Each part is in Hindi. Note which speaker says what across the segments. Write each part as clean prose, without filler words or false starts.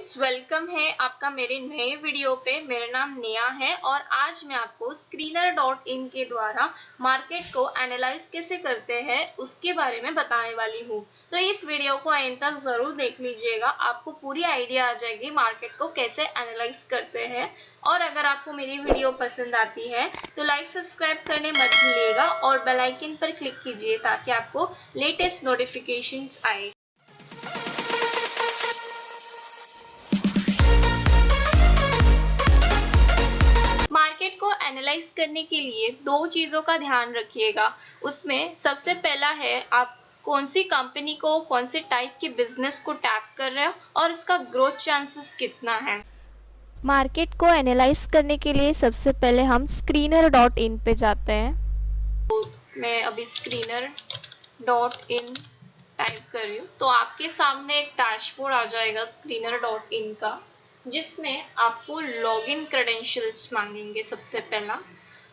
Speaker 1: फ्रेंड्स, वेलकम है आपका मेरे नए वीडियो पे। मेरा नाम नेहा है और आज मैं आपको Screener.in के द्वारा मार्केट को एनालाइज कैसे करते हैं उसके बारे में बताने वाली हूँ। तो इस वीडियो को एंड तक जरूर देख लीजिएगा, आपको पूरी आइडिया आ जाएगी मार्केट को कैसे एनालाइज करते हैं। और अगर आपको मेरी वीडियो पसंद आती है तो लाइक सब्सक्राइब करने मत भूलिएगा और बेल आइकन पर क्लिक कीजिए ताकि आपको लेटेस्ट नोटिफिकेशंस आए। मार्केट को एनालाइज करने के लिए दो चीजों का ध्यान रखिएगा। उसमें सबसे पहला है आप कौन सी कंपनी को, कौन से टाइप के बिजनेस को टैप कर रहे हो और उसका ग्रोथ चांसेस कितना है।
Speaker 2: मार्केट को एनालाइज करने के लिए सबसे पहले हम Screener.in पे जाते हैं।
Speaker 1: तो मैं अभी Screener.in टाइप कर रही हूँ तो आपके सामने एक डैशबोर्ड आ जाएगा Screener.in का, जिसमें आपको लॉगिन क्रेडेंशियल्स मांगेंगे सबसे पहला।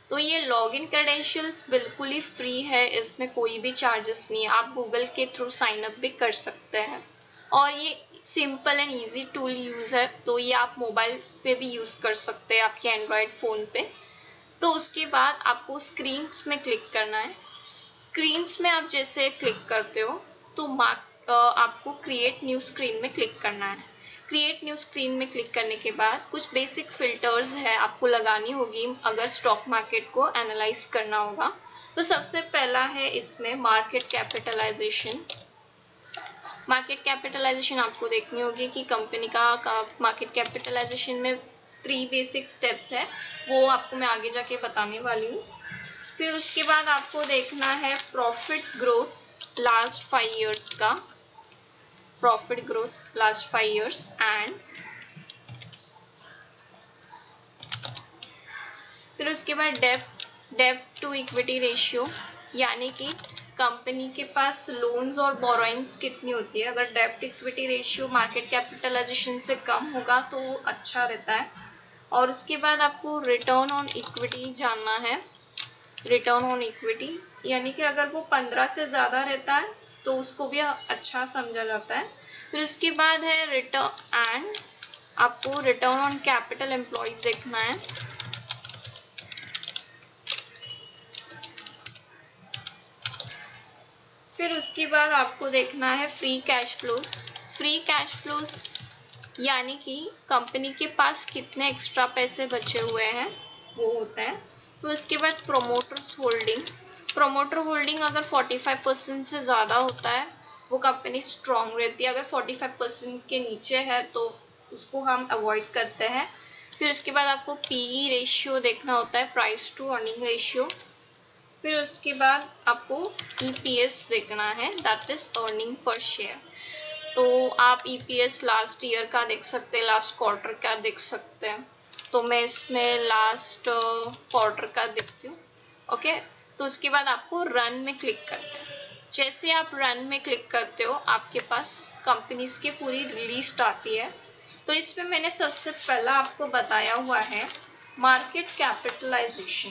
Speaker 1: तो ये लॉगिन क्रेडेंशियल्स बिल्कुल ही फ्री है, इसमें कोई भी चार्जेस नहीं है। आप गूगल के थ्रू साइन अप भी कर सकते हैं और ये simple and easy tool use है, तो ये आप मोबाइल पे भी यूज कर सकते हैं आपके एंड्रॉयड फोन पे। तो उसके बाद आपको स्क्रीन्स में क्लिक करना है। स्क्रीन्स में आप जैसे क्लिक करते हो तो आपको क्रिएट न्यू स्क्रीन में क्लिक करना है। क्रिएट न्यू स्क्रीन में क्लिक करने के बाद कुछ बेसिक फिल्टर्स है आपको लगानी होगी अगर स्टॉक मार्केट को एनालाइज करना होगा। तो सबसे पहला है इसमें मार्केट कैपिटलाइजेशन। मार्केट कैपिटलाइजेशन आपको देखनी होगी कि कंपनी का मार्केट कैपिटलाइजेशन में 3 बेसिक स्टेप्स है, वो आपको मैं आगे जाके बताने वाली हूँ। फिर उसके बाद आपको देखना है प्रॉफिट ग्रोथ लास्ट 5 इयर्स का, profit growth last 5 years and फिर उसके बाद डेब्ट टू इक्विटी रेशियो, यानी कि कंपनी के पास लोन्स और बोरोइंग्स कितनी होती है। अगर डेब्ट इक्विटी रेशियो मार्केट कैपिटलाइजेशन से कम होगा तो वो अच्छा रहता है। और उसके बाद आपको रिटर्न ऑन इक्विटी जानना है। रिटर्न ऑन इक्विटी यानी कि अगर वो 15 से ज़्यादा रहता है तो उसको भी अच्छा समझा जाता है। फिर उसके बाद है रिटर्न एंड आपको रिटर्न ऑन कैपिटल एम्प्लॉयड देखना है। फिर उसके बाद आपको देखना है free cash flows. Free cash flows यानी कि कंपनी के पास कितने एक्स्ट्रा पैसे बचे हुए हैं वो होता है। फिर उसके बाद प्रोमोटर्स होल्डिंग। प्रोमोटर होल्डिंग अगर 45% से ज़्यादा होता है वो कंपनी स्ट्रॉन्ग रहती है, अगर 45% के नीचे है तो उसको हम अवॉइड करते हैं। फिर उसके बाद आपको पीई रेशियो देखना होता है, प्राइस टू अर्निंग रेशियो। फिर उसके बाद आपको EPS देखना है, that is earning per share. तो आप EPS लास्ट ईयर का देख सकते हैं, लास्ट क्वार्टर का देख सकते हैं। तो मैं इसमें लास्ट क्वार्टर का देखती हूँ। ओके, तो उसके बाद आपको रन में क्लिक करते हैं। जैसे आप रन में क्लिक करते हो आपके पास कंपनीज की पूरी लिस्ट आती है। तो इसमें मैंने सबसे पहला आपको बताया हुआ है मार्केट कैपिटलाइजेशन।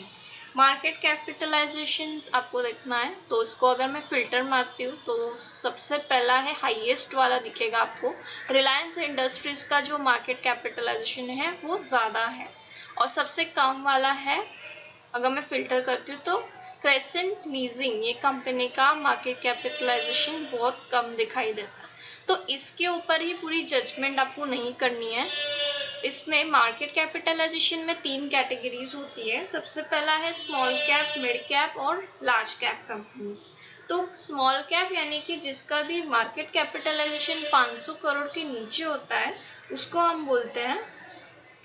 Speaker 1: मार्केट कैपिटलाइजेशन आपको देखना है तो इसको अगर मैं फिल्टर मारती हूँ तो सबसे पहला है हाईएस्ट वाला दिखेगा आपको। रिलायंस इंडस्ट्रीज का जो मार्केट कैपिटलाइजेशन है वो ज़्यादा है और सबसे कम वाला है अगर मैं फिल्टर करती हूँ तो क्रेसेंट लीजिंग, ये कंपनी का मार्केट कैपिटलाइजेशन बहुत कम दिखाई देता है। तो इसके ऊपर ही पूरी जजमेंट आपको नहीं करनी है। इसमें मार्केट कैपिटलाइजेशन में 3 कैटेगरीज होती है। सबसे पहला है स्मॉल कैप, मिड कैप और लार्ज कैप कंपनीज। तो स्मॉल कैप यानी कि जिसका भी मार्केट कैपिटलाइजेशन 500 करोड़ के नीचे होता है उसको हम बोलते हैं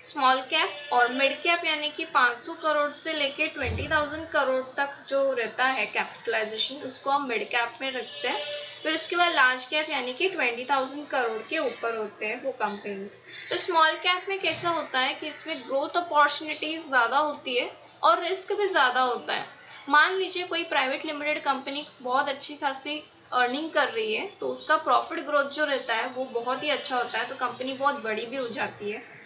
Speaker 1: स्मॉल कैप। और मिड कैप यानी कि 500 करोड़ से लेके 20,000 करोड़ तक जो रहता है कैपिटलाइजेशन उसको हम मिड कैप में रखते हैं। फिर इसके बाद लार्ज कैप यानी कि 20,000 करोड़ के ऊपर होते हैं वो कंपनीज। तो स्मॉल कैप में कैसा होता है कि इसमें ग्रोथ अपॉर्चुनिटीज ज़्यादा होती है और रिस्क भी ज़्यादा होता है। मान लीजिए कोई प्राइवेट लिमिटेड कंपनी बहुत अच्छी खासी अर्निंग कर रही है तो उसका प्रॉफिट ग्रोथ जो रहता है वो बहुत ही अच्छा होता है, तो कंपनी बहुत बड़ी भी हो जाती है।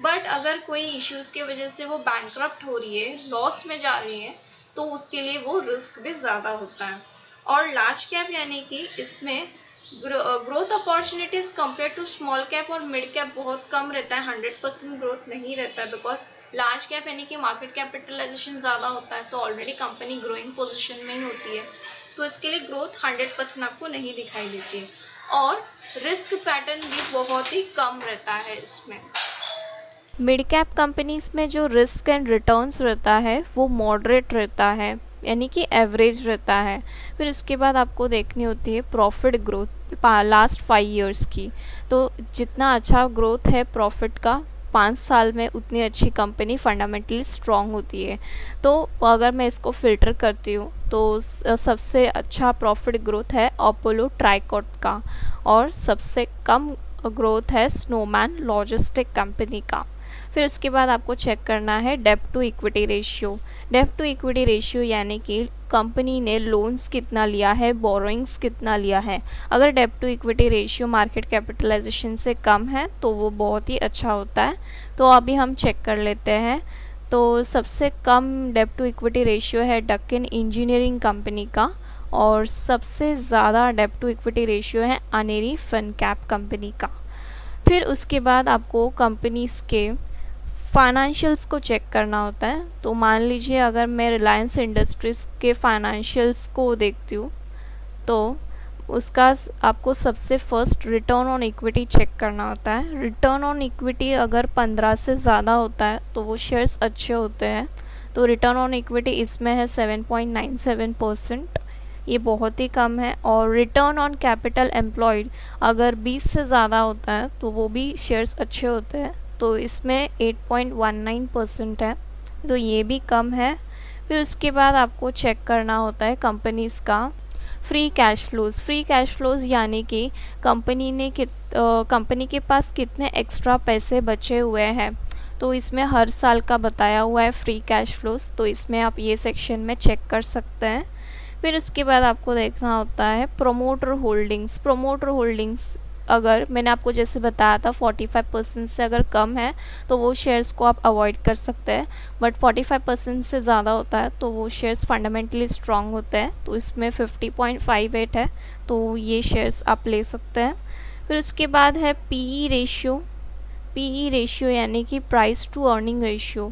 Speaker 1: बट अगर कोई इश्यूज की वजह से वो बैंकरप्ट हो रही है, लॉस में जा रही है, तो उसके लिए वो रिस्क भी ज़्यादा होता है। और लार्ज कैप यानी कि इसमें growth opportunities compare to small cap और मिड कैप बहुत कम रहता है, 100% ग्रोथ नहीं रहता है, बिकॉज लार्ज कैप यानी कि मार्केट कैपिटलाइजेशन ज़्यादा होता है, तो ऑलरेडी कंपनी ग्रोइंग पोजीशन में ही होती है, तो इसके लिए ग्रोथ 100% आपको नहीं दिखाई देती है। और रिस्क पैटर्न भी बहुत ही कम रहता है इसमें।
Speaker 2: मिड कैप कंपनीज में जो रिस्क एंड रिटर्न्स रहता है वो मॉडरेट रहता है, यानी कि एवरेज रहता है। फिर उसके बाद आपको देखनी होती है प्रॉफिट ग्रोथ लास्ट 5 इयर्स की, तो जितना अच्छा ग्रोथ है प्रॉफिट का 5 साल में, उतनी अच्छी कंपनी फंडामेंटली स्ट्रॉन्ग होती है। तो अगर मैं इसको फ़िल्टर करती हूँ तो सबसे अच्छा प्रॉफिट ग्रोथ है अपोलो ट्राइकोट का, और सबसे कम ग्रोथ है स्नोमैन लॉजिस्टिक कंपनी का। फिर उसके बाद आपको चेक करना है डेब्ट टू इक्विटी रेशियो। डेब्ट टू इक्विटी रेशियो यानी कि कंपनी ने लोन्स कितना लिया है, बोरोइंग्स कितना लिया है। अगर डेब्ट to equity ratio market capitalization से कम है तो वो बहुत ही अच्छा होता है। तो अभी हम चेक कर लेते हैं। तो सबसे कम डेब्ट टू इक्विटी रेशियो है डक्कन इंजीनियरिंग कंपनी का, और सबसे ज़्यादा डेब्ट टू इक्विटी रेशियो है अनेरी फिनकैप कंपनी का। फिर उसके बाद आपको कंपनीज़ के फाइनेंशियल्स को चेक करना होता है। तो मान लीजिए अगर मैं रिलायंस इंडस्ट्रीज़ के फाइनेंशियल्स को देखती हूँ तो उसका आपको सबसे first return on equity check करना होता है। रिटर्न ऑन इक्विटी अगर 15 से ज़्यादा होता है तो वो शेयर्स अच्छे होते हैं। तो रिटर्न ऑन इक्विटी इसमें है 7.97%, ये बहुत ही कम है। और रिटर्न ऑन कैपिटल एम्प्लॉयड अगर 20 से ज़्यादा होता है तो वो भी शेयर्स अच्छे होते हैं, तो इसमें 8.19% है, तो ये भी कम है। फिर उसके बाद आपको चेक करना होता है कंपनीज़ का free cash flows. Free cash flows यानी कि कंपनी के पास कितने एक्स्ट्रा पैसे बचे हुए हैं, तो इसमें हर साल का बताया हुआ है फ्री कैश फ्लोज़, तो इसमें आप ये सेक्शन में चेक कर सकते हैं। फिर उसके बाद आपको देखना होता है प्रोमोटर होल्डिंग्स। प्रोमोटर होल्डिंग्स अगर मैंने आपको जैसे बताया था 45% से अगर कम है तो वो शेयर्स को आप अवॉइड कर सकते हैं, बट 45% से ज़्यादा होता है तो वो शेयर्स फंडामेंटली स्ट्रॉन्ग होते हैं, तो इसमें 50.58 है, तो ये शेयर्स आप ले सकते हैं। फिर उसके बाद है पीई रेशियो। पीई रेशियो यानी कि price to earning ratio.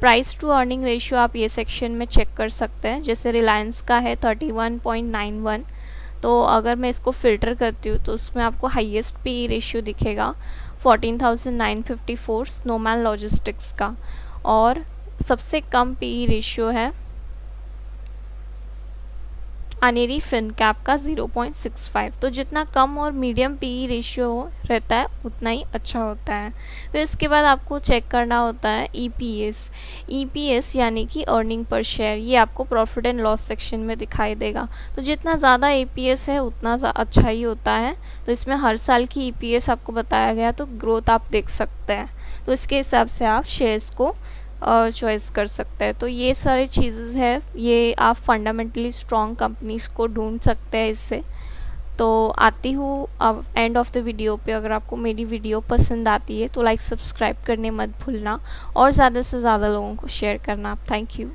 Speaker 2: Price to earning ratio आप ये सेक्शन में चेक कर सकते हैं। जैसे रिलायंस का है 31.91, तो अगर मैं इसको फ़िल्टर करती हूँ तो उसमें आपको हाईएस्ट पी रेशियो दिखेगा 14,954 स्नोमैन लॉजिस्टिक्स का, और सबसे कम पी रेशियो है अनेरी फिनकैप का 0.65। तो जितना कम और मीडियम पी रेशियो रहता है उतना ही अच्छा होता है। फिर इसके बाद आपको चेक करना होता है ईपीएस। ईपीएस यानी कि अर्निंग पर शेयर, ये आपको प्रॉफिट एंड लॉस सेक्शन में दिखाई देगा। तो जितना ज़्यादा ईपीएस है उतना अच्छा ही होता है, तो इसमें हर साल की ईपीएस आपको बताया गया, तो ग्रोथ आप देख सकते हैं, तो इसके हिसाब से आप शेयर्स को चॉइस कर सकते हैं। तो ये सारी चीज़ें हैं, ये आप फंडामेंटली स्ट्रॉन्ग कंपनीज़ को ढूंढ सकते हैं इससे। तो आती हूँ अब एंड ऑफ द वीडियो पे। अगर आपको मेरी वीडियो पसंद आती है तो लाइक सब्सक्राइब करने मत भूलना, और ज़्यादा से ज़्यादा लोगों को शेयर करना। Thank you.